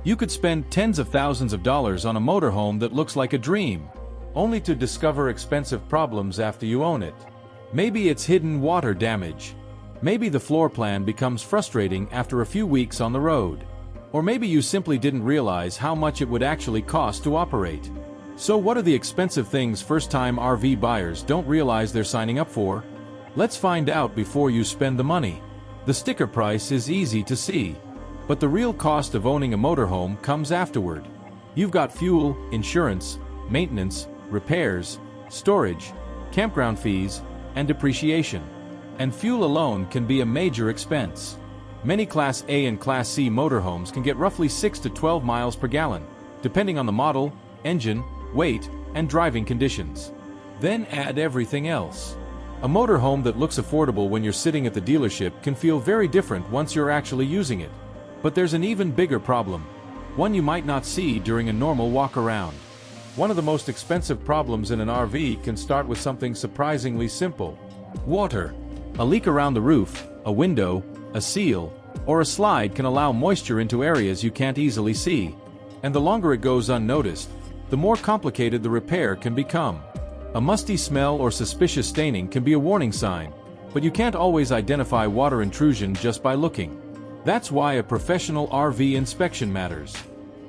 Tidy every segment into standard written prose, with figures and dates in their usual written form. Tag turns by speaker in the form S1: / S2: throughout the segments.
S1: You could spend tens of thousands of dollars on a motorhome that looks like a dream, only to discover expensive problems after you own it. Maybe it's hidden water damage. Maybe the floor plan becomes frustrating after a few weeks on the road. Or maybe you simply didn't realize how much it would actually cost to operate. So what are the expensive things first-time RV buyers don't realize they're signing up for? Let's find out before you spend the money. The sticker price is easy to see, but the real cost of owning a motorhome comes afterward. You've got fuel, insurance, maintenance, repairs, storage, campground fees, and depreciation. And fuel alone can be a major expense. Many Class A and Class C motorhomes can get roughly 6 to 12 miles per gallon, depending on the model, engine, weight, and driving conditions. Then add everything else. A motorhome that looks affordable when you're sitting at the dealership can feel very different once you're actually using it. But there's an even bigger problem, one you might not see during a normal walk around. One of the most expensive problems in an RV can start with something surprisingly simple. Water. A leak around the roof, a window, a seal, or a slide can allow moisture into areas you can't easily see. And the longer it goes unnoticed, the more complicated the repair can become. A musty smell or suspicious staining can be a warning sign, but you can't always identify water intrusion just by looking. That's why a professional RV inspection matters.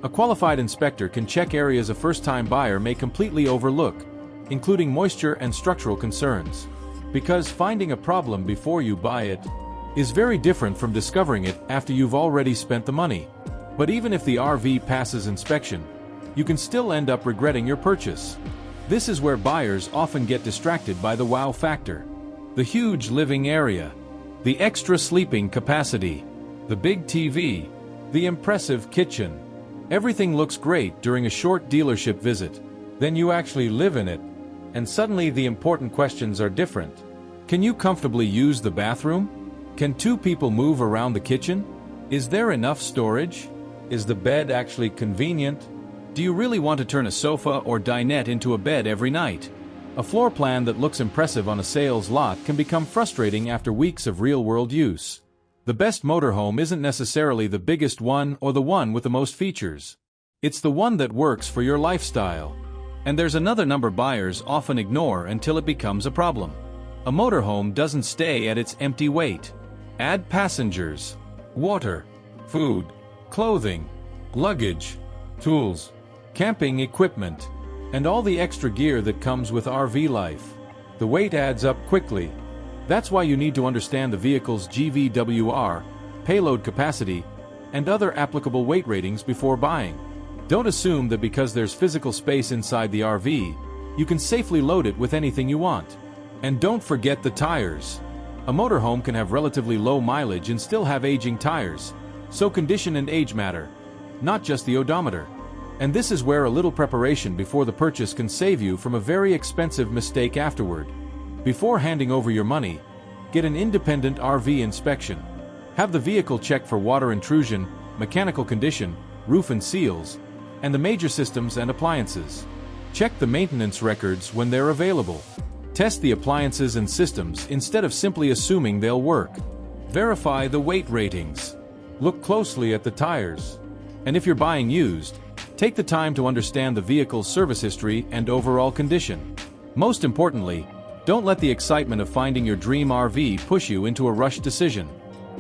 S1: A qualified inspector can check areas a first-time buyer may completely overlook, including moisture and structural concerns. Because finding a problem before you buy it is very different from discovering it after you've already spent the money. But even if the RV passes inspection, you can still end up regretting your purchase. This is where buyers often get distracted by the wow factor. The huge living area, the extra sleeping capacity, the big TV, the impressive kitchen. Everything looks great during a short dealership visit. Then you actually live in it, and suddenly the important questions are different. Can you comfortably use the bathroom? Can two people move around the kitchen? Is there enough storage? Is the bed actually convenient? Do you really want to turn a sofa or dinette into a bed every night? A floor plan that looks impressive on a sales lot can become frustrating after weeks of real-world use. The best motorhome isn't necessarily the biggest one or the one with the most features. It's the one that works for your lifestyle. And there's another number buyers often ignore until it becomes a problem. A motorhome doesn't stay at its empty weight. Add passengers, water, food, clothing, luggage, tools, camping equipment, and all the extra gear that comes with RV life. The weight adds up quickly. That's why you need to understand the vehicle's GVWR, payload capacity, and other applicable weight ratings before buying. Don't assume that because there's physical space inside the RV, you can safely load it with anything you want. And don't forget the tires. A motorhome can have relatively low mileage and still have aging tires, so condition and age matter, not just the odometer. And this is where a little preparation before the purchase can save you from a very expensive mistake afterward. Before handing over your money, get an independent RV inspection. Have the vehicle checked for water intrusion, mechanical condition, roof and seals, and the major systems and appliances. Check the maintenance records when they're available. Test the appliances and systems instead of simply assuming they'll work. Verify the weight ratings. Look closely at the tires. And if you're buying used, take the time to understand the vehicle's service history and overall condition. Most importantly, don't let the excitement of finding your dream RV push you into a rushed decision.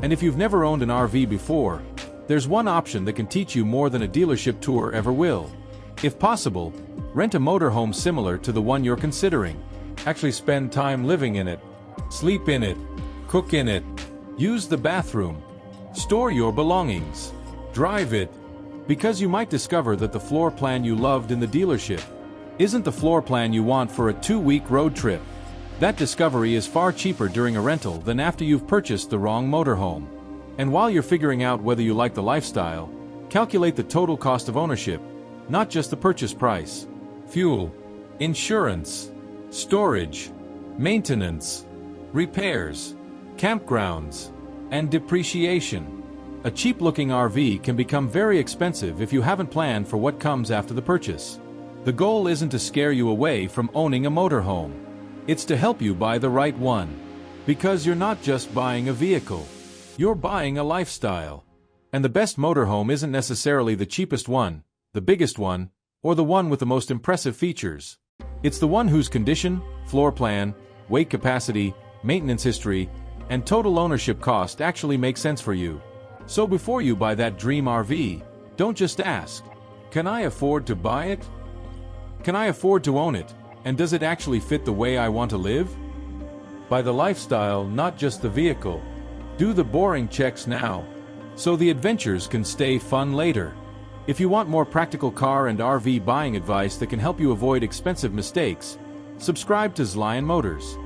S1: And if you've never owned an RV before, there's one option that can teach you more than a dealership tour ever will. If possible, rent a motorhome similar to the one you're considering. Actually spend time living in it, sleep in it, cook in it, use the bathroom, store your belongings, drive it, because you might discover that the floor plan you loved in the dealership isn't the floor plan you want for a 2-week road trip. That discovery is far cheaper during a rental than after you've purchased the wrong motorhome. And while you're figuring out whether you like the lifestyle, calculate the total cost of ownership, not just the purchase price. Fuel, insurance, storage, maintenance, repairs, campgrounds, and depreciation. A cheap-looking RV can become very expensive if you haven't planned for what comes after the purchase. The goal isn't to scare you away from owning a motorhome. It's to help you buy the right one. Because you're not just buying a vehicle. You're buying a lifestyle. And the best motorhome isn't necessarily the cheapest one, the biggest one, or the one with the most impressive features. It's the one whose condition, floor plan, weight capacity, maintenance history, and total ownership cost actually make sense for you. So before you buy that dream RV, don't just ask, can I afford to buy it? Can I afford to own it? And does it actually fit the way I want to live? Buy the lifestyle, not just the vehicle. Do the boring checks now, so the adventures can stay fun later. If you want more practical car and RV buying advice that can help you avoid expensive mistakes, subscribe to Zlion Motors.